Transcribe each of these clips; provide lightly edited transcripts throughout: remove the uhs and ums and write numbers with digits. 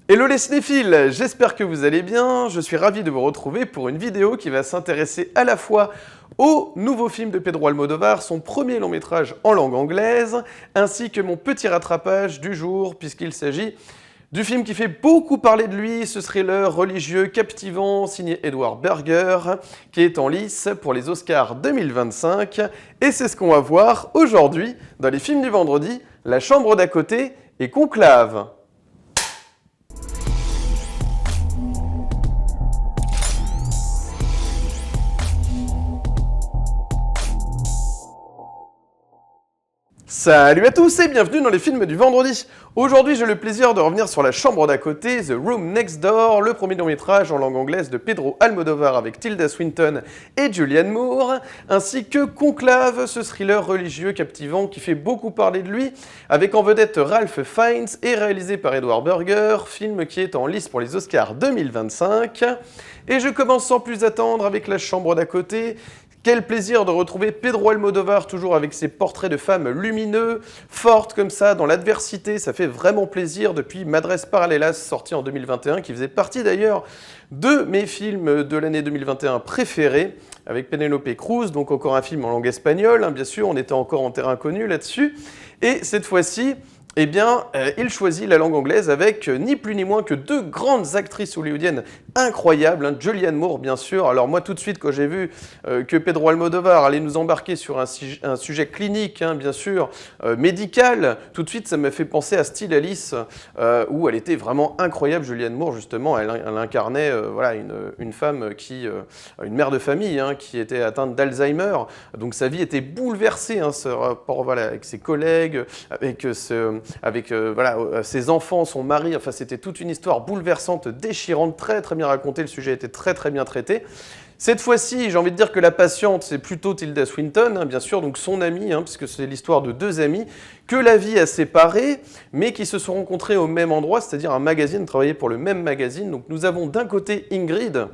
Hello les cinéphiles, j'espère que vous allez bien, je suis ravi de vous retrouver pour une vidéo qui va s'intéresser à la fois au nouveau film de Pedro Almodovar, son premier long métrage en langue anglaise, ainsi que mon petit rattrapage du jour, puisqu'il s'agit du film qui fait beaucoup parler de lui, ce thriller religieux captivant signé Edward Berger, qui est en lice pour les Oscars 2025, et c'est ce qu'on va voir aujourd'hui dans les films du vendredi, La Chambre d'à côté et Conclave. Salut à tous et bienvenue dans les films du vendredi. Aujourd'hui, j'ai le plaisir de revenir sur La Chambre d'à côté, The Room Next Door, le premier long-métrage en langue anglaise de Pedro Almodovar avec Tilda Swinton et Julianne Moore, ainsi que Conclave, ce thriller religieux captivant qui fait beaucoup parler de lui, avec en vedette Ralph Fiennes et réalisé par Edward Berger, film qui est en lice pour les Oscars 2025. Et je commence sans plus attendre avec La Chambre d'à côté. Quel plaisir de retrouver Pedro Almodovar, toujours avec ses portraits de femmes lumineux, fortes comme ça, dans l'adversité. Ça fait vraiment plaisir depuis Madres Paralelas, sorti en 2021, qui faisait partie d'ailleurs de mes films de l'année 2021 préférés, avec Penélope Cruz, donc encore un film en langue espagnole, hein, bien sûr, on était encore en terrain connu là-dessus. Et cette fois-ci, eh bien, il choisit la langue anglaise avec ni plus ni moins que deux grandes actrices hollywoodiennes incroyables, hein, Julianne Moore bien sûr. Alors moi tout de suite quand j'ai vu que Pedro Almodovar allait nous embarquer sur un sujet clinique, hein, bien sûr, médical, tout de suite ça m'a fait penser à Still Alice, où elle était vraiment incroyable, Julianne Moore justement, elle incarnait voilà, une femme une mère de famille hein, qui était atteinte d'Alzheimer, donc sa vie était bouleversée, hein, ce rapport voilà, avec ses collègues, avec voilà, ses enfants, son mari, enfin c'était toute une histoire bouleversante, déchirante, très très bien racontée, le sujet était très très bien traité. Cette fois-ci, j'ai envie de dire que la patiente, c'est plutôt Tilda Swinton, hein, bien sûr, donc son amie, hein, puisque c'est l'histoire de deux amis que la vie a séparés, mais qui se sont rencontrés au même endroit, c'est-à-dire un magazine, travaillait pour le même magazine. Donc nous avons d'un côté Ingrid,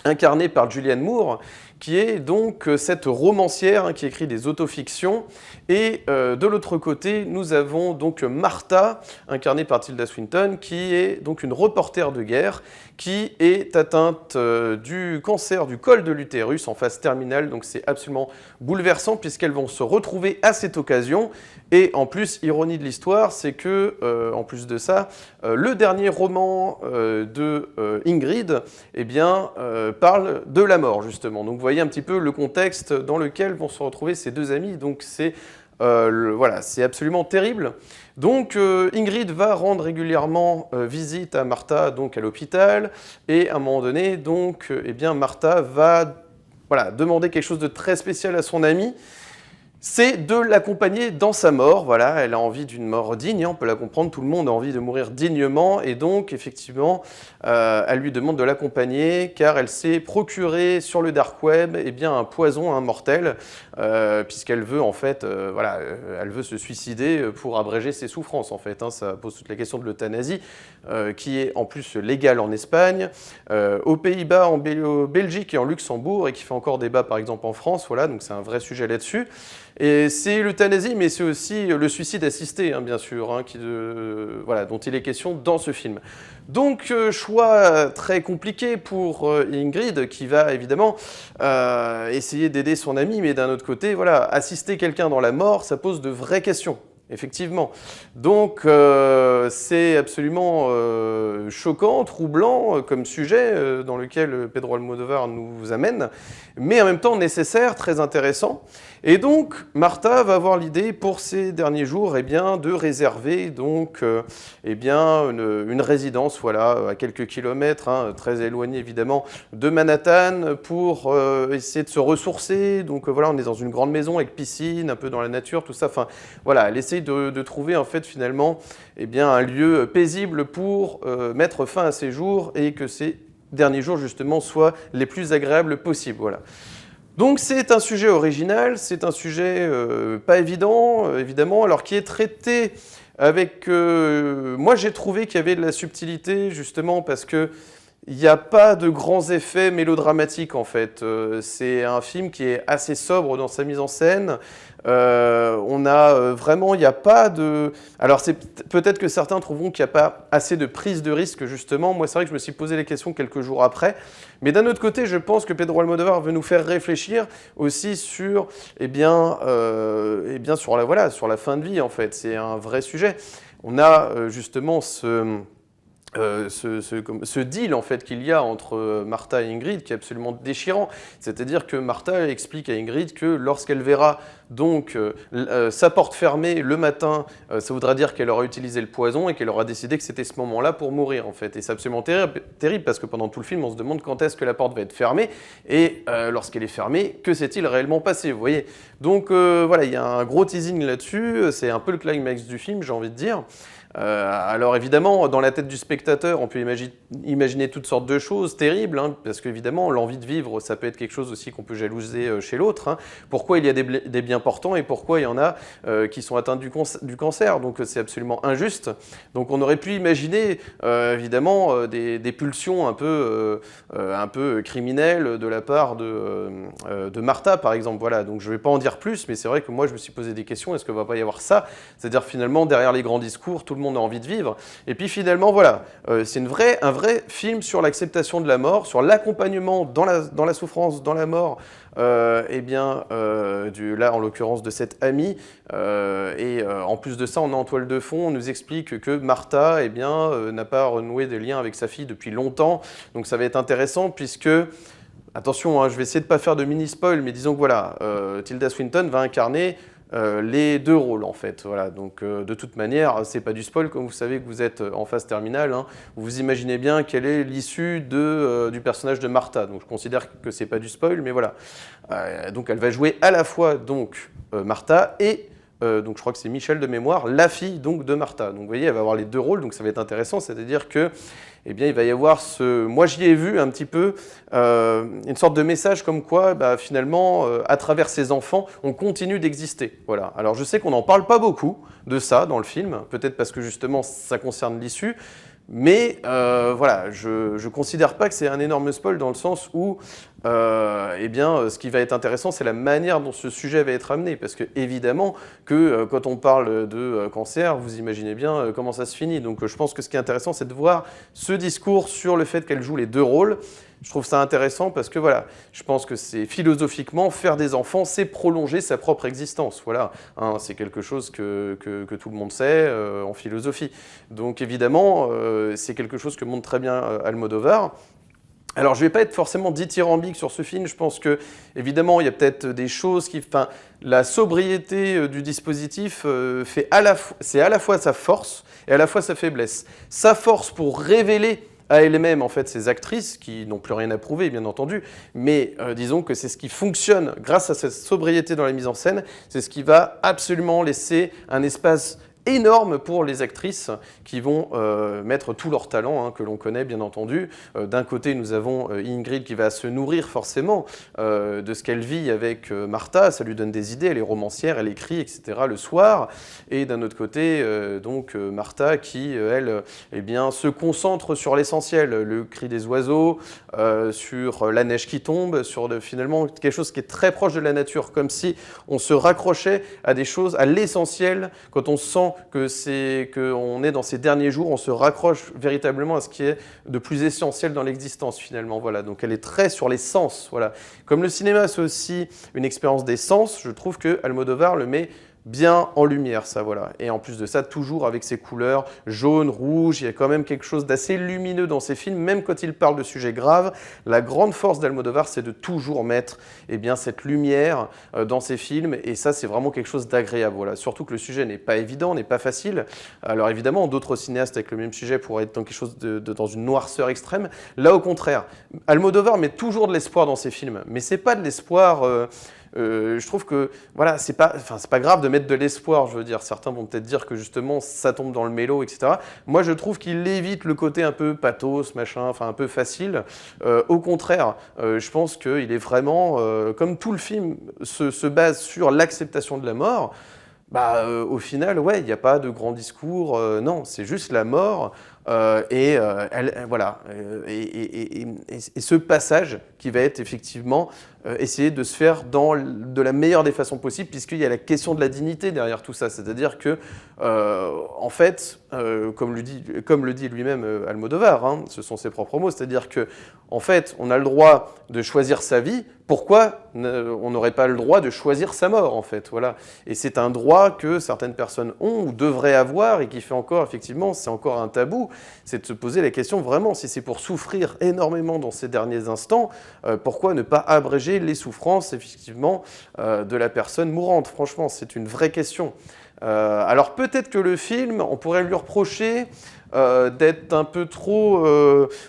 incarnée par Julianne Moore, qui est donc cette romancière hein, qui écrit des autofictions. Et de l'autre côté, nous avons donc Martha, incarnée par Tilda Swinton, qui est donc une reporter de guerre, qui est atteinte du cancer du col de l'utérus en phase terminale. Donc c'est absolument bouleversant puisqu'elles vont se retrouver à cette occasion. Et en plus, ironie de l'histoire, c'est que, en plus de ça, le dernier roman de Ingrid eh bien, parle de la mort, justement. Donc vous voyez un petit peu le contexte dans lequel vont se retrouver ces deux amis. Donc c'est voilà, c'est absolument terrible. Donc Ingrid va rendre régulièrement visite à Martha donc à l'hôpital. Et à un moment donné, donc, eh bien, Martha va voilà, demander quelque chose de très spécial à son amie. C'est de l'accompagner dans sa mort, voilà, elle a envie d'une mort digne, on peut la comprendre, tout le monde a envie de mourir dignement, et donc effectivement, elle lui demande de l'accompagner, car elle s'est procuré sur le dark web eh bien, un poison mortel, puisqu'elle veut en fait, voilà, elle veut se suicider pour abréger ses souffrances en fait, hein, ça pose toute la question de l'euthanasie, qui est en plus légale en Espagne, aux Pays-Bas, en Belgique et en Luxembourg, et qui fait encore débat par exemple en France, voilà, donc c'est un vrai sujet là-dessus. Et c'est l'euthanasie, mais c'est aussi le suicide assisté, hein, bien sûr, hein, voilà, dont il est question dans ce film. Donc, choix très compliqué pour Ingrid, qui va évidemment essayer d'aider son ami, mais d'un autre côté, voilà, assister quelqu'un dans la mort, ça pose de vraies questions. Effectivement. Donc, c'est absolument choquant, troublant comme sujet dans lequel Pedro Almodovar nous amène, mais en même temps nécessaire, très intéressant. Et donc, Martha va avoir l'idée pour ces derniers jours eh bien, de réserver donc, eh bien, une résidence voilà, à quelques kilomètres, hein, très éloignée évidemment de Manhattan, pour essayer de se ressourcer. Donc voilà, on est dans une grande maison avec piscine, un peu dans la nature, tout ça. Enfin, voilà, elle essaye de trouver en fait finalement eh bien, un lieu paisible pour mettre fin à ses jours et que ces derniers jours justement soient les plus agréables possibles. Voilà. Donc c'est un sujet original, c'est un sujet pas évident, évidemment, alors qui est traité avec... moi j'ai trouvé qu'il y avait de la subtilité justement parce que il n'y a pas de grands effets mélodramatiques en fait. C'est un film qui est assez sobre dans sa mise en scène. On On a vraiment, il n'y a pas de... Alors peut-être que certains trouveront qu'il n'y a pas assez de prise de risque, justement. Moi, c'est vrai que je me suis posé les questions quelques jours après. Mais d'un autre côté, je pense que Pedro Almodovar veut nous faire réfléchir aussi sur, sur la fin de vie, en fait. C'est un vrai sujet. On a justement ce deal en fait qu'il y a entre Martha et Ingrid qui est absolument déchirant. C'est-à-dire que Martha explique à Ingrid que lorsqu'elle verra donc sa porte fermée le matin, ça voudra dire qu'elle aura utilisé le poison et qu'elle aura décidé que c'était ce moment-là pour mourir en fait. Et c'est absolument terrible parce que pendant tout le film on se demande quand est-ce que la porte va être fermée et lorsqu'elle est fermée, que s'est-il réellement passé, vous voyez. Donc voilà, il y a un gros teasing là-dessus, c'est un peu le climax du film, j'ai envie de dire. Alors évidemment, dans la tête du spectateur, on peut imaginer toutes sortes de choses terribles, hein, parce qu'évidemment, l'envie de vivre, ça peut être quelque chose aussi qu'on peut jalouser chez l'autre. Hein. Pourquoi il y a des biens portants et pourquoi il y en a qui sont atteints du cancer. Donc c'est absolument injuste. Donc on aurait pu imaginer évidemment des pulsions un peu criminelles de la part de Martha, par exemple. Voilà. Donc je ne vais pas en dire plus, mais c'est vrai que moi je me suis posé des questions. Est-ce qu'il ne va pas y avoir ça? C'est-à-dire finalement, derrière les grands discours, tout le monde a envie de vivre. Et puis finalement, voilà, c'est un vrai film sur l'acceptation de la mort, sur l'accompagnement dans la souffrance, dans la mort, là en l'occurrence de cette amie. En plus de ça, on a en toile de fond, on nous explique que Martha n'a pas renoué des liens avec sa fille depuis longtemps. Donc ça va être intéressant puisque... Attention, hein, je vais essayer de ne pas faire de mini-spoil, mais disons que voilà, Tilda Swinton va incarner les deux rôles en fait. Voilà. Donc de toute manière, c'est pas du spoil, comme vous savez que vous êtes en phase terminale. Hein. Vous imaginez bien quelle est l'issue du personnage de Martha. Donc je considère que c'est pas du spoil, mais voilà. Donc elle va jouer à la fois donc Martha et donc je crois que c'est Michel de mémoire, la fille donc de Martha. Donc vous voyez, elle va avoir les deux rôles, donc ça va être intéressant, c'est-à-dire que il va y avoir moi j'y ai vu un petit peu une sorte de message comme quoi finalement à travers ces enfants on continue d'exister. Voilà. Alors je sais qu'on n'en parle pas beaucoup de ça dans le film, peut-être parce que justement ça concerne l'issue. Mais voilà, je ne considère pas que c'est un énorme spoil dans le sens où ce qui va être intéressant, c'est la manière dont ce sujet va être amené. Parce que évidemment que quand on parle de cancer, vous imaginez bien comment ça se finit. Donc je pense que ce qui est intéressant, c'est de voir ce discours sur le fait qu'elle joue les deux rôles. Je trouve ça intéressant parce que voilà, je pense que c'est philosophiquement, faire des enfants, c'est prolonger sa propre existence. Voilà, hein, c'est quelque chose que tout le monde sait en philosophie. Donc évidemment, c'est quelque chose que montre très bien Almodovar. Alors, je ne vais pas être forcément dithyrambique sur ce film. Je pense que, évidemment, il y a peut-être des choses qui... Enfin, la sobriété du dispositif, c'est à la fois sa force et à la fois sa faiblesse. Sa force pour révéler à elle-même, en fait, ces actrices, qui n'ont plus rien à prouver, bien entendu, mais disons que c'est ce qui fonctionne grâce à cette sobriété dans la mise en scène, c'est ce qui va absolument laisser un espace énorme pour les actrices qui vont mettre tout leur talent, hein, que l'on connaît bien entendu. D'un côté, nous avons Ingrid qui va se nourrir forcément de ce qu'elle vit avec Martha, ça lui donne des idées, elle est romancière, elle écrit, etc. le soir. Et d'un autre côté, Martha qui, elle, se concentre sur l'essentiel, le cri des oiseaux, sur la neige qui tombe, sur finalement quelque chose qui est très proche de la nature, comme si on se raccrochait à des choses, à l'essentiel, quand on sent qu'on est dans ces derniers jours, on se raccroche véritablement à ce qui est de plus essentiel dans l'existence finalement. Voilà. Donc elle est très sur les sens. Voilà. Comme le cinéma c'est aussi une expérience des sens, je trouve que Almodovar le met bien en lumière, ça, voilà. Et en plus de ça, toujours avec ses couleurs jaune, rouge, il y a quand même quelque chose d'assez lumineux dans ses films, même quand il parle de sujets graves. La grande force d'Almodovar, c'est de toujours mettre cette lumière dans ses films, et ça, c'est vraiment quelque chose d'agréable, voilà. Surtout que le sujet n'est pas évident, n'est pas facile. Alors évidemment, d'autres cinéastes avec le même sujet pourraient être dans quelque chose dans une noirceur extrême. Là, au contraire, Almodovar met toujours de l'espoir dans ses films, mais c'est pas de l'espoir... je trouve que voilà, c'est pas grave de mettre de l'espoir, je veux dire. Certains vont peut-être dire que justement ça tombe dans le mélo, etc. Moi, je trouve qu'il évite le côté un peu pathos, machin, un peu facile. Au contraire, je pense qu'il est vraiment, comme tout le film se base sur l'acceptation de la mort. Au final, ouais, il n'y a pas de grand discours, non, c'est juste la mort. Voilà, et ce passage qui va être effectivement essayer de se faire de la meilleure des façons possibles, puisqu'il y a la question de la dignité derrière tout ça. C'est-à-dire que, en fait, comme le dit lui-même Almodovar, hein, ce sont ses propres mots, c'est-à-dire que, en fait, on a le droit de choisir sa vie. Pourquoi on n'aurait pas le droit de choisir sa mort, en fait, voilà. Et c'est un droit que certaines personnes ont ou devraient avoir et qui fait encore, effectivement, c'est encore un tabou, c'est de se poser la question vraiment, si c'est pour souffrir énormément dans ces derniers instants, pourquoi ne pas abréger les souffrances, effectivement, de la personne mourante? Franchement, c'est une vraie question. Alors peut-être que le film, on pourrait lui reprocher d'être un peu trop...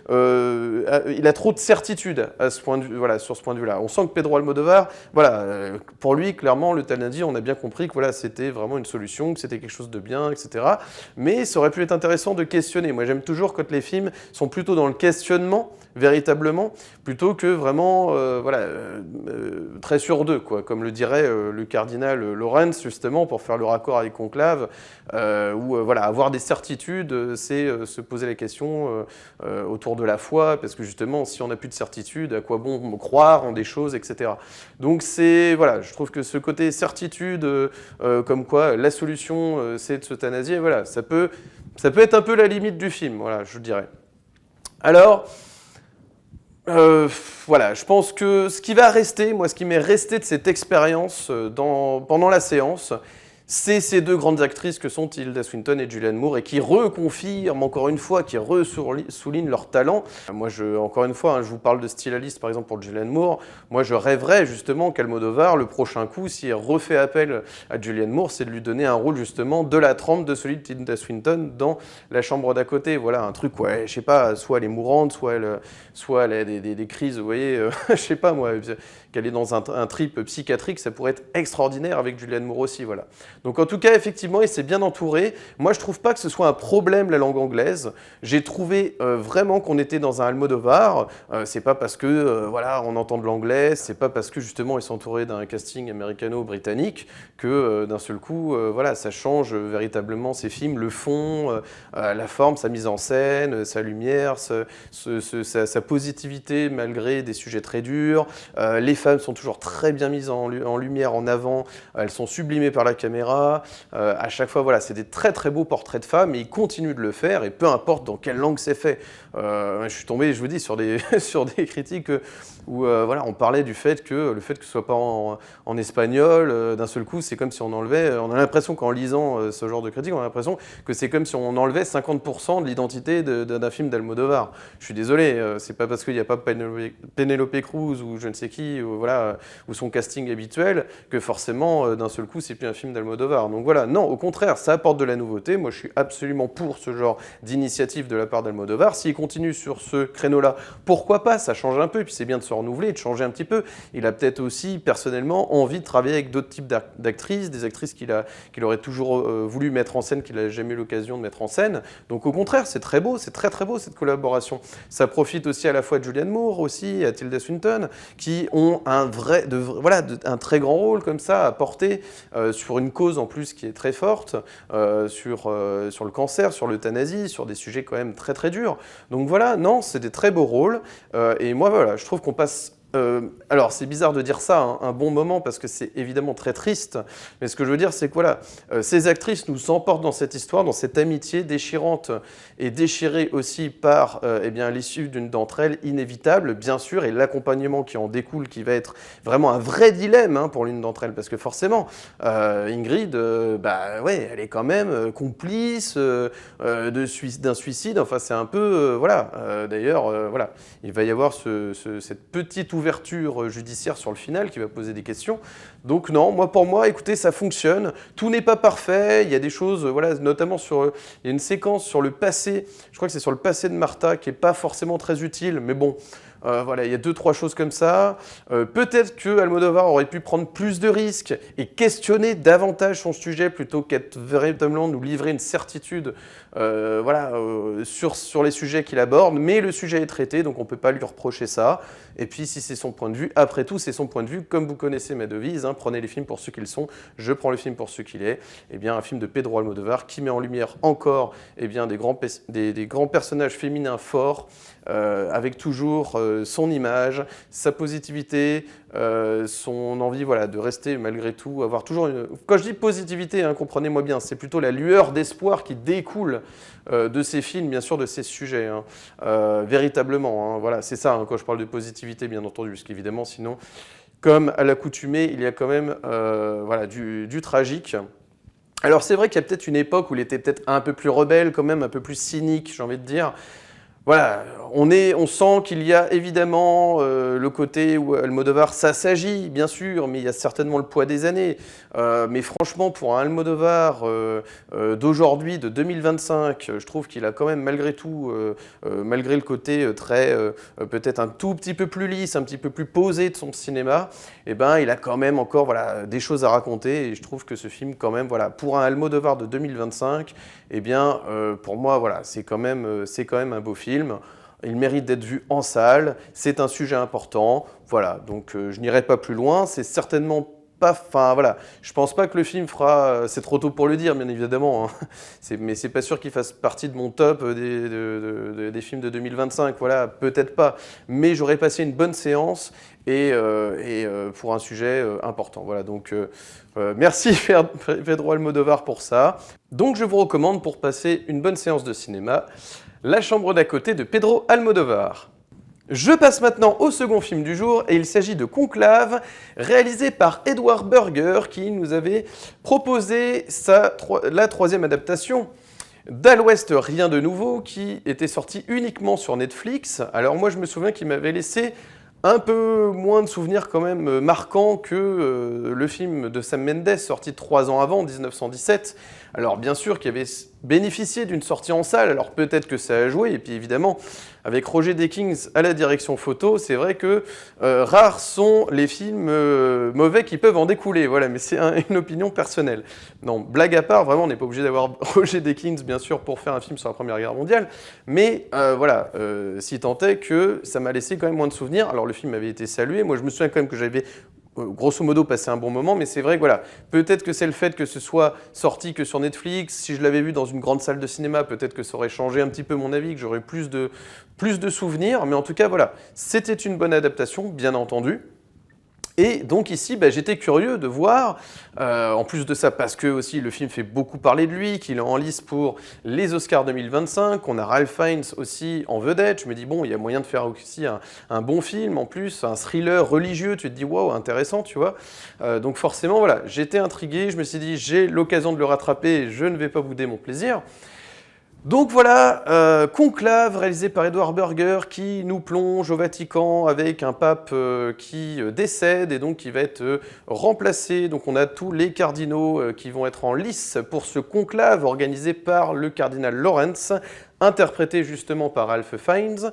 il a trop de certitude à ce point de vue, voilà, sur ce point de vue-là. On sent que Pedro Almodovar, voilà, pour lui, clairement, l'euthanasie, on a bien compris que voilà, c'était vraiment une solution, que c'était quelque chose de bien, etc. Mais ça aurait pu être intéressant de questionner. Moi, j'aime toujours quand les films sont plutôt dans le questionnement, véritablement, plutôt que vraiment, très sur deux, quoi, comme le dirait le cardinal Lorenz, justement, pour faire le raccord avec Conclave, où voilà, avoir des certitudes, c'est se poser la question autour de la foi, parce que justement, si on n'a plus de certitude, à quoi bon croire en des choses, etc. Donc c'est, voilà, je trouve que ce côté certitude, comme quoi la solution, c'est de s'euthanasier, voilà, ça peut être un peu la limite du film, voilà, je dirais. Alors, voilà, je pense que ce qui va rester, moi, ce qui m'est resté de cette expérience pendant la séance, c'est ces deux grandes actrices que sont Tilda Swinton et Julianne Moore et qui reconfirment encore une fois, qui soulignent leur talent. Moi, encore une fois, hein, je vous parle de Stylaliste par exemple pour Julianne Moore. Moi, je rêverais justement qu'Almodovar, le prochain coup, s'il refait appel à Julianne Moore, c'est de lui donner un rôle justement de la trempe de celui de Tilda Swinton dans La chambre d'à côté. Voilà, un truc, ouais, je sais pas, soit elle est mourante, soit elle a des crises, vous voyez, je sais pas moi, qu'elle est dans un trip psychiatrique, ça pourrait être extraordinaire avec Julianne Moore aussi, voilà. Donc en tout cas, effectivement, il s'est bien entouré. Moi, je trouve pas que ce soit un problème, la langue anglaise. J'ai trouvé vraiment qu'on était dans un Almodovar. C'est pas parce que, voilà, on entend de l'anglais, c'est pas parce que, justement, il s'est entouré d'un casting américano-britannique que, d'un seul coup, voilà, ça change véritablement ses films, le fond, la forme, sa mise en scène, sa lumière, sa positivité malgré des sujets très durs. Les femmes sont toujours très bien mises en lumière, en avant. Elles sont sublimées par la caméra. À chaque fois, voilà, c'est des très très beaux portraits de femmes et ils continuent de le faire et peu importe dans quelle langue c'est fait. Je suis tombé, je vous dis, sur des, sur des critiques où voilà, on parlait du fait que ce soit pas en espagnol, d'un seul coup, c'est comme si on enlevait, on a l'impression qu'en lisant ce genre de critiques, on a l'impression que c'est comme si on enlevait 50% de l'identité d'un film d'Almodovar. Je suis désolé, c'est pas parce qu'il n'y a pas Penélope Cruz ou je ne sais qui, ou son casting habituel, que forcément, d'un seul coup, c'est plus un film d'Almodovar. Donc voilà, non, au contraire, ça apporte de la nouveauté. Moi, je suis absolument pour ce genre d'initiative de la part d'Almodovar. S'il continue sur ce créneau-là, pourquoi pas? Ça change un peu, et puis c'est bien de se renouveler, de changer un petit peu. Il a peut-être aussi, personnellement, envie de travailler avec d'autres types d'actrices, des actrices qu'il aurait toujours voulu mettre en scène, qu'il n'a jamais eu l'occasion de mettre en scène. Donc au contraire, c'est très beau, c'est très très beau cette collaboration. Ça profite aussi à la fois de Julianne Moore, aussi, à Tilda Swinton, qui ont un très grand rôle comme ça à porter sur une cause en plus qui est très forte, sur le cancer, sur l'euthanasie, sur des sujets quand même très très durs. Donc voilà, non, c'est des très beaux rôles. Et moi, voilà, je trouve qu'on passe... alors c'est bizarre de dire ça, hein, un bon moment, parce que c'est évidemment très triste, mais ce que je veux dire, c'est que voilà, ces actrices nous emportent dans cette histoire, dans cette amitié déchirante et déchirée aussi par l'issue d'une d'entre elles, inévitable, bien sûr, et l'accompagnement qui en découle, qui va être vraiment un vrai dilemme hein, pour l'une d'entre elles, parce que forcément, Ingrid, elle est quand même complice d'un suicide, enfin c'est un peu, d'ailleurs, il va y avoir cette petite ouverture judiciaire sur le final qui va poser des questions. Donc non, pour moi, écoutez, ça fonctionne. Tout n'est pas parfait. Il y a des choses, notamment il y a une séquence sur le passé. Je crois que c'est sur le passé de Martha qui est pas forcément très utile, mais bon. Il y a 2-3 choses comme ça. Peut-être que Almodovar aurait pu prendre plus de risques et questionner davantage son sujet plutôt qu'être véritablement nous livrer une certitude sur les sujets qu'il aborde. Mais le sujet est traité, donc on ne peut pas lui reprocher ça. Et puis si c'est son point de vue, après tout c'est son point de vue, comme vous connaissez ma devise, hein, prenez les films pour ce qu'ils sont, je prends le film pour ce qu'il est. Eh bien un film de Pedro Almodovar qui met en lumière encore des grands personnages féminins forts, avec toujours son image, sa positivité, son envie de rester malgré tout, avoir toujours une... Quand je dis positivité, hein, comprenez-moi bien, c'est plutôt la lueur d'espoir qui découle de ces films, bien sûr, de ces sujets, hein, véritablement. Hein, voilà, c'est ça, hein, quand je parle de positivité, bien entendu, parce qu'évidemment, sinon, comme à l'accoutumée, il y a quand même du tragique. Alors c'est vrai qu'il y a peut-être une époque où il était peut-être un peu plus rebelle, quand même, un peu plus cynique, j'ai envie de dire. Voilà, on sent qu'il y a évidemment le côté où Almodovar s'assagit, bien sûr, mais il y a certainement le poids des années. Mais franchement, pour un Almodovar d'aujourd'hui, de 2025, je trouve qu'il a quand même malgré tout, malgré le côté très, peut-être un tout petit peu plus lisse, un petit peu plus posé de son cinéma, eh ben, il a quand même encore des choses à raconter. Et je trouve que ce film, quand même, pour un Almodovar de 2025, eh bien, pour moi, c'est quand même un beau film. Il mérite d'être vu en salle, c'est un sujet important, voilà, donc je n'irai pas plus loin, c'est certainement pas, je pense pas que le film fera, c'est trop tôt pour le dire bien évidemment, hein, mais c'est pas sûr qu'il fasse partie de mon top des films de 2025, voilà, peut-être pas, mais j'aurais passé une bonne séance et pour un sujet important, voilà, donc merci Pedro Almodovar pour ça. Donc je vous recommande pour passer une bonne séance de cinéma, La chambre d'à côté de Pedro Almodovar. Je passe maintenant au second film du jour et il s'agit de Conclave, réalisé par Edward Berger qui nous avait proposé la troisième adaptation d'À l'Ouest Rien de Nouveau qui était sorti uniquement sur Netflix. Alors moi je me souviens qu'il m'avait laissé un peu moins de souvenirs quand même marquants que le film de Sam Mendes sorti 3 ans avant, en 1917. Alors bien sûr qu'il avait bénéficié d'une sortie en salle, alors peut-être que ça a joué, et puis évidemment, avec Roger Deakins à la direction photo, c'est vrai que rares sont les films mauvais qui peuvent en découler, voilà, mais c'est une opinion personnelle. Non, blague à part, vraiment, on n'est pas obligé d'avoir Roger Deakins, bien sûr, pour faire un film sur la Première Guerre mondiale, mais si tant est que ça m'a laissé quand même moins de souvenirs. Alors le film avait été salué, moi je me souviens quand même que j'avais grosso modo passé un bon moment, mais c'est vrai que peut-être que c'est le fait que ce soit sorti que sur Netflix, si je l'avais vu dans une grande salle de cinéma, peut-être que ça aurait changé un petit peu mon avis, que j'aurais plus de souvenirs, mais en tout cas c'était une bonne adaptation, bien entendu. Et donc ici, j'étais curieux de voir, en plus de ça, parce que aussi le film fait beaucoup parler de lui, qu'il est en lice pour les Oscars 2025, on a Ralph Fiennes aussi en vedette, je me dis bon, il y a moyen de faire aussi un bon film, en plus, un thriller religieux, tu te dis waouh, intéressant, tu vois. Donc forcément, j'étais intrigué, je me suis dit j'ai l'occasion de le rattraper, je ne vais pas bouder mon plaisir. Donc voilà, Conclave, réalisé par Edward Berger, qui nous plonge au Vatican avec un pape qui décède et donc qui va être remplacé. Donc on a tous les cardinaux qui vont être en lice pour ce conclave organisé par le cardinal Lawrence, interprété justement par Ralph Fiennes,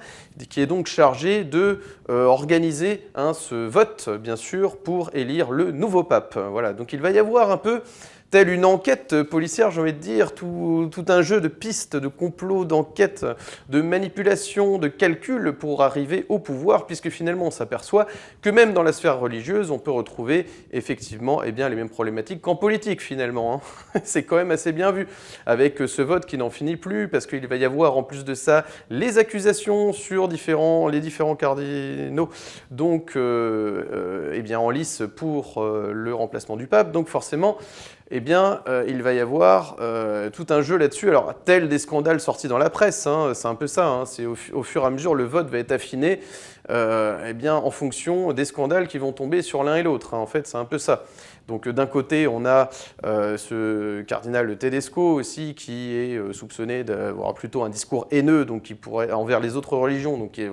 qui est donc chargé de organiser ce vote, bien sûr, pour élire le nouveau pape. Voilà, donc il va y avoir un peu... Telle une enquête policière, j'ai envie de dire, tout un jeu de pistes, de complots, d'enquêtes, de manipulations, de calculs pour arriver au pouvoir, puisque finalement on s'aperçoit que même dans la sphère religieuse, on peut retrouver effectivement les mêmes problématiques qu'en politique finalement. Hein. C'est quand même assez bien vu, avec ce vote qui n'en finit plus, parce qu'il va y avoir en plus de ça les accusations sur les différents cardinaux, donc en lice pour le remplacement du pape, donc forcément... il va y avoir tout un jeu là-dessus. Alors, tel des scandales sortis dans la presse, hein, c'est un peu ça, hein, c'est au fur et à mesure, le vote va être affiné en fonction des scandales qui vont tomber sur l'un et l'autre. Hein, en fait, c'est un peu ça. Donc, d'un côté, on a ce cardinal Tedesco aussi, qui est soupçonné d'avoir plutôt un discours haineux, donc qui pourrait envers les autres religions, donc qui est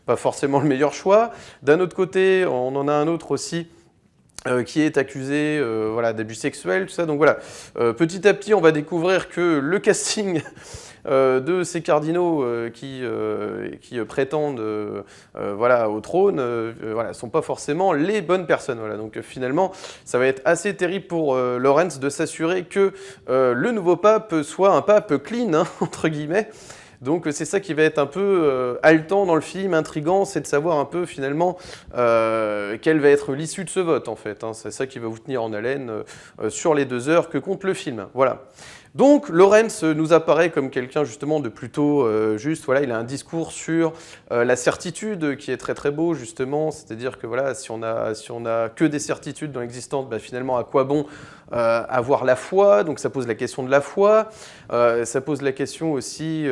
pas forcément le meilleur choix. D'un autre côté, on en a un autre aussi, qui est accusé d'abus sexuels, tout ça. Donc petit à petit, on va découvrir que le casting de ces cardinaux qui prétendent au trône sont pas forcément les bonnes personnes. Voilà. Donc finalement, ça va être assez terrible pour Lawrence de s'assurer que le nouveau pape soit un pape clean, hein, entre guillemets. Donc c'est ça qui va être un peu haletant dans le film, intriguant, c'est de savoir un peu finalement quelle va être l'issue de ce vote en fait. Hein. C'est ça qui va vous tenir en haleine sur les 2 heures que compte le film. Voilà. Donc Lawrence nous apparaît comme quelqu'un justement de plutôt juste, voilà, il a un discours sur la certitude qui est très très beau justement, c'est-à-dire que voilà, si on a que des certitudes dans l'existence, bah, finalement à quoi bon avoir la foi, donc ça pose la question de la foi, ça pose la question aussi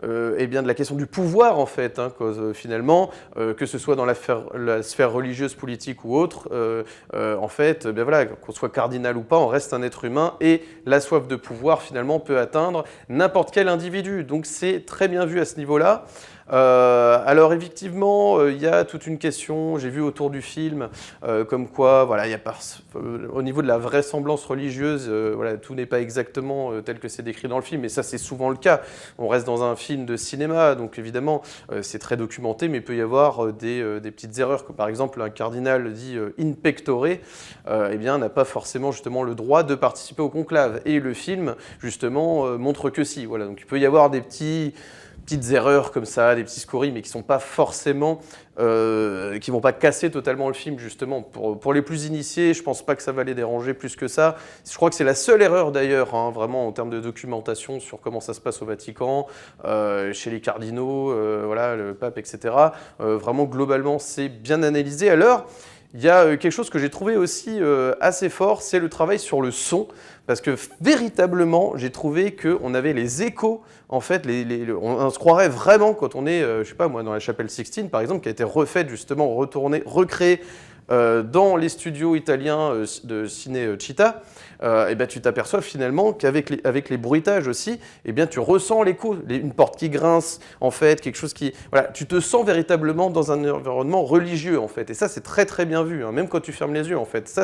eh bien de la question du pouvoir en fait, hein, finalement, que ce soit dans la sphère religieuse, politique ou autre, en fait, ben voilà, qu'on soit cardinal ou pas, on reste un être humain et la soif de pouvoir finalement peut atteindre n'importe quel individu, donc c'est très bien vu à ce niveau-là. Alors effectivement, il y a toute une question, j'ai vu autour du film, comme quoi, voilà, il y a au niveau de la vraisemblance religieuse, voilà, tout n'est pas exactement tel que c'est décrit dans le film, et ça c'est souvent le cas. On reste dans un film de cinéma, donc évidemment c'est très documenté, mais il peut y avoir des petites erreurs, comme par exemple un cardinal dit in pectore, eh bien n'a pas forcément justement le droit de participer au conclave, et le film justement montre que si, voilà, donc il peut y avoir des petites erreurs comme ça, des petits scories, mais qui sont pas forcément, qui vont pas casser totalement le film justement. Pour les plus initiés, je pense pas que ça va les déranger plus que ça. Je crois que c'est la seule erreur d'ailleurs, hein, vraiment en termes de documentation sur comment ça se passe au Vatican, chez les cardinaux, voilà, le pape, etc. Vraiment globalement, c'est bien analysé. Alors, il y a quelque chose que j'ai trouvé aussi assez fort, c'est le travail sur le son, parce que véritablement, j'ai trouvé qu'on avait les échos, en fait, on se croirait vraiment quand on est, je sais pas moi, dans la chapelle Sixtine, par exemple, qui a été refaite justement, recréée dans les studios italiens de Cinecittà, et ben, tu t'aperçois finalement qu'avec les bruitages aussi, eh bien, tu ressens l'écho, une porte qui grince, en fait, quelque chose qui... Voilà, tu te sens véritablement dans un environnement religieux, en fait. Et ça, c'est très, très bien vu, hein, même quand tu fermes les yeux, en fait. Ça,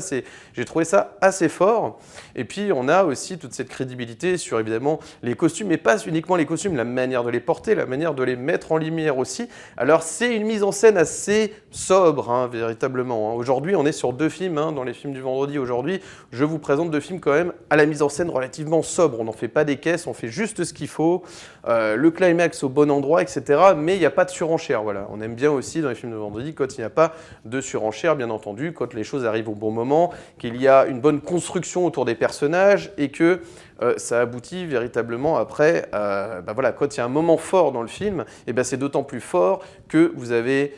j'ai trouvé ça assez fort. Et puis, on a aussi toute cette crédibilité sur, évidemment, les costumes, mais pas uniquement les costumes, la manière de les porter, la manière de les mettre en lumière aussi. Alors, c'est une mise en scène assez sobre, hein, véritablement. Hein. Aujourd'hui, on est sur 2 films, hein, dans les films du vendredi aujourd'hui. Je vous présente 2 films quand même à la mise en scène relativement sobre. On n'en fait pas des caisses, on fait juste ce qu'il faut, le climax au bon endroit, etc. Mais il n'y a pas de surenchère. Voilà. On aime bien aussi dans les films de vendredi quand il n'y a pas de surenchère, bien entendu, quand les choses arrivent au bon moment, qu'il y a une bonne construction autour des personnages et que ça aboutit véritablement après, bah voilà, quand il y a un moment fort dans le film, et ben c'est d'autant plus fort que vous avez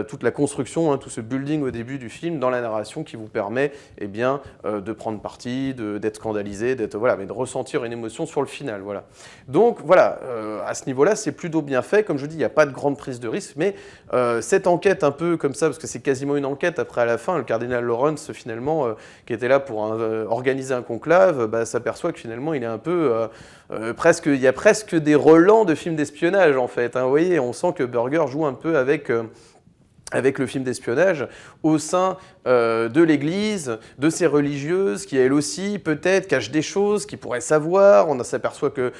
toute la construction, hein, tout ce building au début du film dans la narration qui vous permet eh bien, de prendre parti, d'être scandalisé, voilà, mais de ressentir une émotion sur le final. Voilà. Donc voilà, à ce niveau-là, c'est plutôt bien fait. Comme je dis, il n'y a pas de grande prise de risque, mais cette enquête un peu comme ça, parce que c'est quasiment une enquête après à la fin, le cardinal Lawrence finalement, qui était là pour organiser un conclave, bah, s'aperçoit que finalement il est un peu... il y a presque des relents de films d'espionnage en fait. Hein, vous voyez, on sent que Burger joue un peu avec le film d'espionnage au sein de l'Église, de ces religieuses qui, elles aussi, peut-être, cachent des choses qu'ils pourraient savoir. On s'aperçoit que,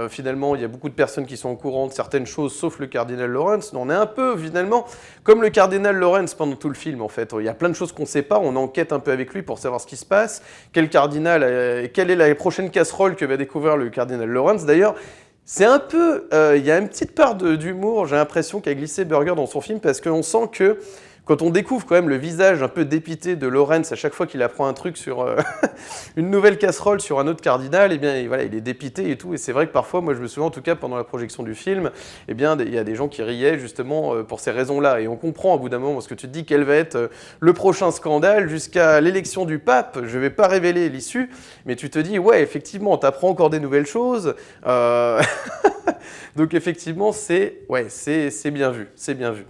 finalement, il y a beaucoup de personnes qui sont au courant de certaines choses, sauf le cardinal Lawrence. On est un peu, finalement, comme le cardinal Lawrence pendant tout le film, en fait. Il y a plein de choses qu'on ne sait pas, on enquête un peu avec lui pour savoir ce qui se passe. Quelle est la prochaine casserole que va découvrir le cardinal Lawrence, d'ailleurs. C'est un peu, il y a une petite part d'humour, j'ai l'impression, qu'a glissé Burger dans son film, parce qu'on sent que quand on découvre quand même le visage un peu dépité de Lawrence à chaque fois qu'il apprend un truc sur une nouvelle casserole sur un autre cardinal, eh bien voilà, il est dépité et tout. Et c'est vrai que parfois, moi je me souviens en tout cas pendant la projection du film, eh bien il y a des gens qui riaient justement pour ces raisons-là. Et on comprend au bout d'un moment, parce que tu te dis quel va être le prochain scandale jusqu'à l'élection du pape. Je ne vais pas révéler l'issue, mais tu te dis, ouais, effectivement, on t'apprend encore des nouvelles choses. Donc effectivement, c'est bien vu, c'est bien vu.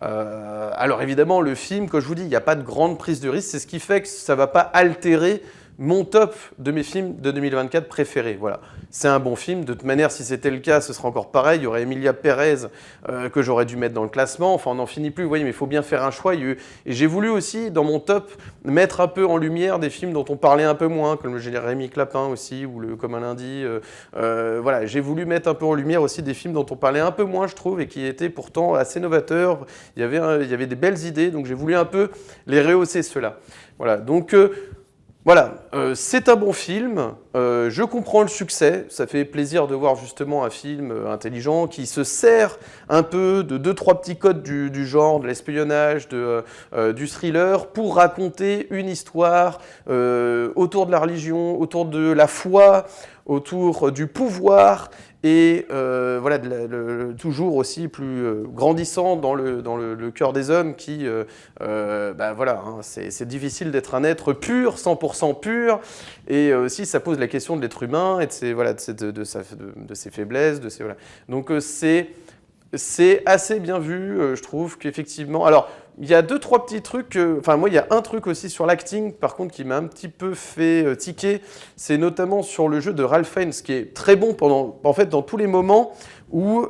Alors évidemment, le film, comme je vous dis, il n'y a pas de grande prise de risque, c'est ce qui fait que ça ne va pas altérer mon top de mes films de 2024 préférés. Voilà. C'est un bon film. De toute manière, si c'était le cas, ce serait encore pareil. Il y aurait Emilia Pérez que j'aurais dû mettre dans le classement. Enfin, on n'en finit plus. Vous voyez, mais il faut bien faire un choix. Et j'ai voulu aussi, dans mon top, mettre un peu en lumière des films dont on parlait un peu moins, comme le Jérémy Clapin aussi, ou le Comme un lundi. Voilà, j'ai voulu mettre un peu en lumière aussi des films dont on parlait un peu moins, je trouve, et qui étaient pourtant assez novateurs. Il y avait des belles idées, donc j'ai voulu un peu les rehausser, ceux-là. Voilà, donc... Voilà, c'est un bon film, je comprends le succès, ça fait plaisir de voir justement un film intelligent qui se sert un peu de 2-3 petits codes du genre, de l'espionnage, du thriller, pour raconter une histoire autour de la religion, autour de la foi, autour du pouvoir, et voilà, toujours aussi plus grandissant dans le cœur des hommes qui, bah voilà, hein, c'est difficile d'être un être pur, 100% pur, et aussi ça pose la question de l'être humain et de ses, voilà, de ses faiblesses, voilà. Donc c'est assez bien vu, je trouve qu'effectivement. Alors, il y a 2-3 petits trucs. Enfin, moi, il y a un truc aussi sur l'acting, par contre, qui m'a un petit peu fait tiquer. C'est notamment sur le jeu de Ralph Fiennes, qui est très bon en fait, dans tous les moments où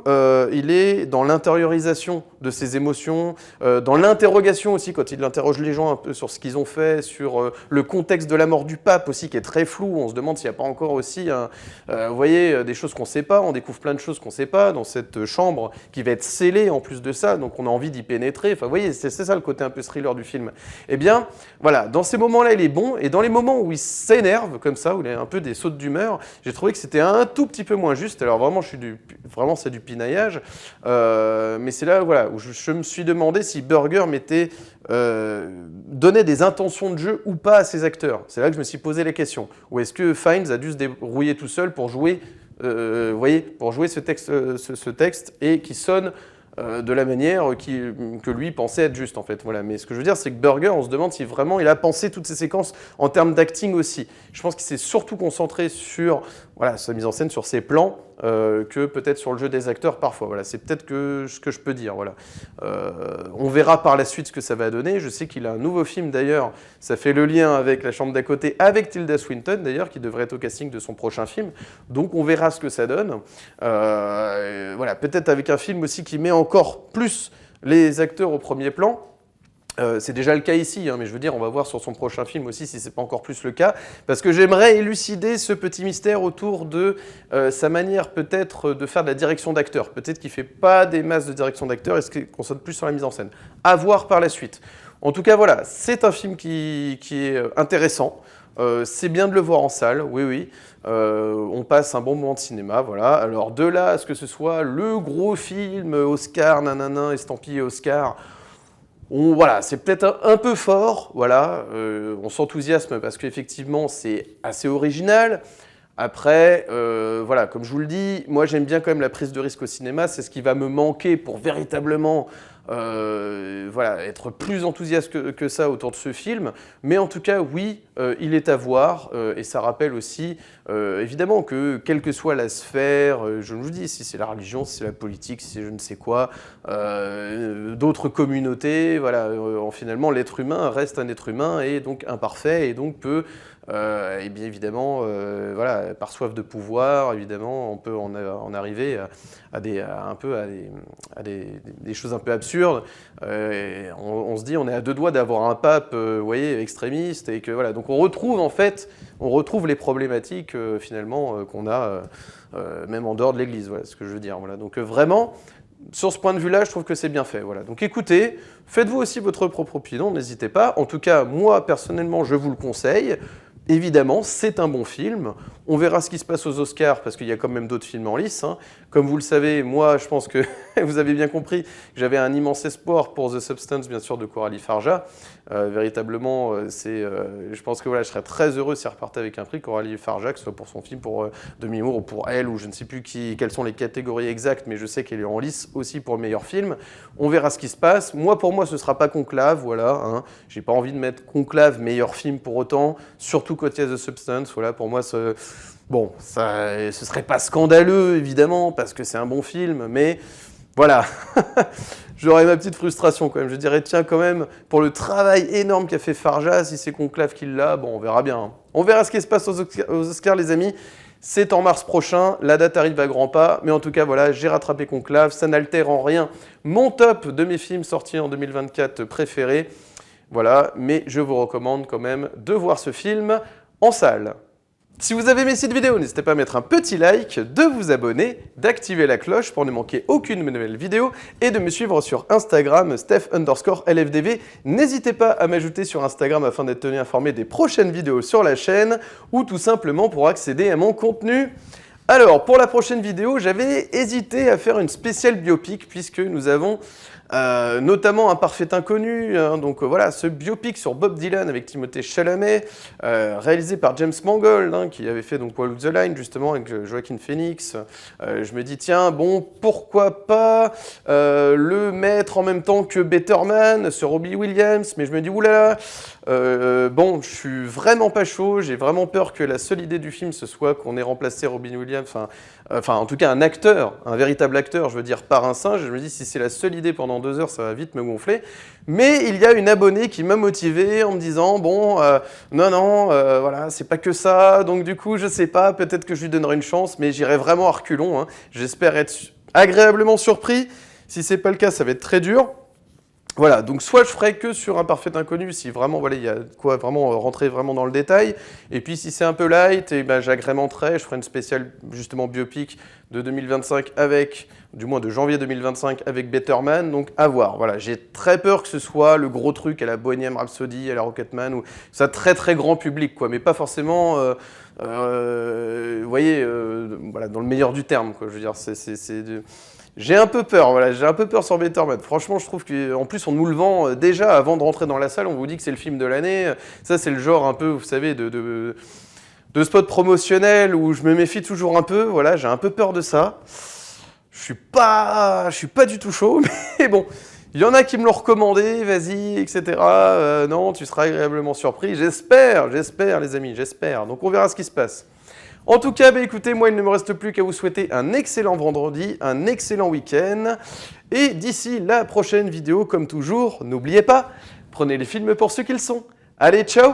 il est dans l'intériorisation de ses émotions, dans l'interrogation aussi, quand il interroge les gens un peu sur ce qu'ils ont fait, sur le contexte de la mort du pape aussi, qui est très flou. On se demande s'il n'y a pas encore aussi, vous voyez, des choses qu'on ne sait pas. On découvre plein de choses qu'on ne sait pas dans cette chambre qui va être scellée en plus de ça, donc on a envie d'y pénétrer. Enfin, vous voyez, c'est ça le côté un peu thriller du film. Eh bien, voilà, dans ces moments-là, il est bon, et dans les moments où il s'énerve, comme ça, où il a un peu des sautes d'humeur, j'ai trouvé que c'était un tout petit peu moins juste. Alors vraiment, vraiment c'est du pinaillage, mais c'est là, voilà, où je me suis demandé si Burger donnait des intentions de jeu ou pas à ses acteurs. C'est là que je me suis posé les questions. Ou est-ce que Fiennes a dû se débrouiller tout seul pour jouer, vous voyez, pour jouer ce texte et qui sonne de la manière que lui pensait être juste, en fait. Voilà. Mais ce que je veux dire, c'est que Burger, on se demande si vraiment il a pensé toutes ces séquences en termes d'acting aussi. Je pense qu'il s'est surtout concentré sur voilà, sa mise en scène, sur ses plans, que peut-être sur le jeu des acteurs parfois. Voilà, c'est peut-être ce que je peux dire. Voilà. On verra par la suite ce que ça va donner. Je sais qu'il a un nouveau film d'ailleurs, ça fait le lien avec La Chambre d'à côté, avec Tilda Swinton d'ailleurs, qui devrait être au casting de son prochain film. Donc on verra ce que ça donne. Voilà, peut-être avec un film aussi qui met encore plus les acteurs au premier plan. C'est déjà le cas ici, hein, mais je veux dire, on va voir sur son prochain film aussi si c'est pas encore plus le cas, parce que j'aimerais élucider ce petit mystère autour de sa manière peut-être de faire de la direction d'acteur. Peut-être qu'il fait pas des masses de direction d'acteur, est-ce qu'il concentre plus sur la mise en scène? À voir par la suite. En tout cas, voilà, c'est un film qui est intéressant. C'est bien de le voir en salle, oui, oui. On passe un bon moment de cinéma, voilà. Alors de là à ce que ce soit le gros film Oscar, nanana, estampillé Oscar, voilà, c'est peut-être un peu fort, voilà. On s'enthousiasme parce qu'effectivement c'est assez original. Après, voilà, comme je vous le dis, moi j'aime bien quand même la prise de risque au cinéma, c'est ce qui va me manquer pour véritablement voilà, être plus enthousiaste que ça autour de ce film. Mais en tout cas, oui, il est à voir, et ça rappelle aussi, évidemment, que quelle que soit la sphère, je vous dis, si c'est la religion, si c'est la politique, si c'est je ne sais quoi, d'autres communautés, voilà, finalement, l'être humain reste un être humain et donc imparfait, et donc peut... et bien évidemment, voilà, par soif de pouvoir, évidemment, on peut en arriver à des choses un peu absurdes. On se dit, on est à deux doigts d'avoir un pape, vous voyez, extrémiste, et que voilà. Donc on retrouve les problématiques finalement qu'on a même en dehors de l'Église. Voilà, ce que je veux dire. Voilà. Donc vraiment. Sur ce point de vue-là, je trouve que c'est bien fait. Voilà. Donc écoutez, faites-vous aussi votre propre opinion, n'hésitez pas. En tout cas, moi, personnellement, je vous le conseille. Évidemment, c'est un bon film. On verra ce qui se passe aux Oscars, parce qu'il y a quand même d'autres films en lice. Hein. Comme vous le savez, moi, je pense que vous avez bien compris que j'avais un immense espoir pour The Substance, bien sûr, de Coralie Farja. Véritablement, je pense que voilà, je serais très heureux si elle repartait avec un prix, Coralie Farja, que ce soit pour son film, pour Demi-Mour ou pour elle, ou je ne sais plus quelles sont les catégories exactes, mais je sais qu'elle est en lice aussi pour le meilleur film. On verra ce qui se passe. Moi, pour moi, ce ne sera pas Conclave, voilà. Hein. J'ai pas envie de mettre Conclave meilleur film pour autant, surtout quand il y a The Substance. Voilà, pour moi, bon, ce serait pas scandaleux, évidemment, parce que c'est un bon film, mais voilà. J'aurais ma petite frustration quand même. Je dirais, tiens, quand même, pour le travail énorme qu'a fait Farja, si c'est Conclave qui l'a, bon, on verra bien. Hein. On verra ce qui se passe aux Oscars, les amis. C'est en mars prochain, la date arrive à grands pas, mais en tout cas, voilà, j'ai rattrapé Conclave, ça n'altère en rien mon top de mes films sortis en 2024 préférés. Voilà, mais je vous recommande quand même de voir ce film en salle. Si vous avez aimé cette vidéo, n'hésitez pas à mettre un petit like, de vous abonner, d'activer la cloche pour ne manquer aucune de mes nouvelles vidéos et de me suivre sur Instagram, Steph_LFDV. N'hésitez pas à m'ajouter sur Instagram afin d'être tenu informé des prochaines vidéos sur la chaîne ou tout simplement pour accéder à mon contenu. Alors, pour la prochaine vidéo, j'avais hésité à faire une spéciale biopic puisque nous avons notamment Un parfait inconnu, hein, donc voilà, ce biopic sur Bob Dylan avec Timothée Chalamet, réalisé par James Mangold, hein, qui avait fait donc Walk the Line justement avec Joaquin Phoenix. Je me dis tiens, bon, pourquoi pas le mettre en même temps que Better Man sur Robbie Williams, mais je me dis oulala, bon, je suis vraiment pas chaud, j'ai vraiment peur que la seule idée du film ce soit qu'on ait remplacé Robin Williams, enfin en tout cas un acteur, un véritable acteur, je veux dire par un singe. Je me dis si c'est la seule idée pendant 2 heures, ça va vite me gonfler. Mais il y a une abonnée qui m'a motivé en me disant bon, non, voilà, c'est pas que ça, donc du coup je sais pas, peut-être que je lui donnerai une chance, mais j'irai vraiment à reculons, hein. J'espère être agréablement surpris. Si c'est pas le cas, ça va être très dur. Voilà, donc soit je ferai que sur Un parfait inconnu, si vraiment, voilà, il y a quoi vraiment rentrer vraiment dans le détail, et puis si c'est un peu light, et ben, j'agrémenterai, je ferai une spéciale justement biopic de 2025 avec, du moins de janvier 2025 avec Better Man, donc à voir. Voilà, j'ai très peur que ce soit le gros truc à la Bohemian Rhapsody, à la Rocketman, ou ça très très grand public, quoi, mais pas forcément, vous voyez, voilà, dans le meilleur du terme, quoi, je veux dire, j'ai un peu peur, voilà, j'ai un peu peur sur Better Man. Franchement, je trouve qu'en plus, on nous le vend déjà avant de rentrer dans la salle, on vous dit que c'est le film de l'année. Ça, c'est le genre un peu, vous savez, de spot promotionnel où je me méfie toujours un peu. Voilà, j'ai un peu peur de ça. Je suis pas du tout chaud, mais bon, il y en a qui me l'ont recommandé, vas-y, etc. Non, tu seras agréablement surpris. J'espère, les amis, j'espère. Donc, on verra ce qui se passe. En tout cas, bah écoutez, moi il ne me reste plus qu'à vous souhaiter un excellent vendredi, un excellent week-end. Et d'ici la prochaine vidéo, comme toujours, n'oubliez pas, prenez les films pour ce qu'ils sont. Allez, ciao!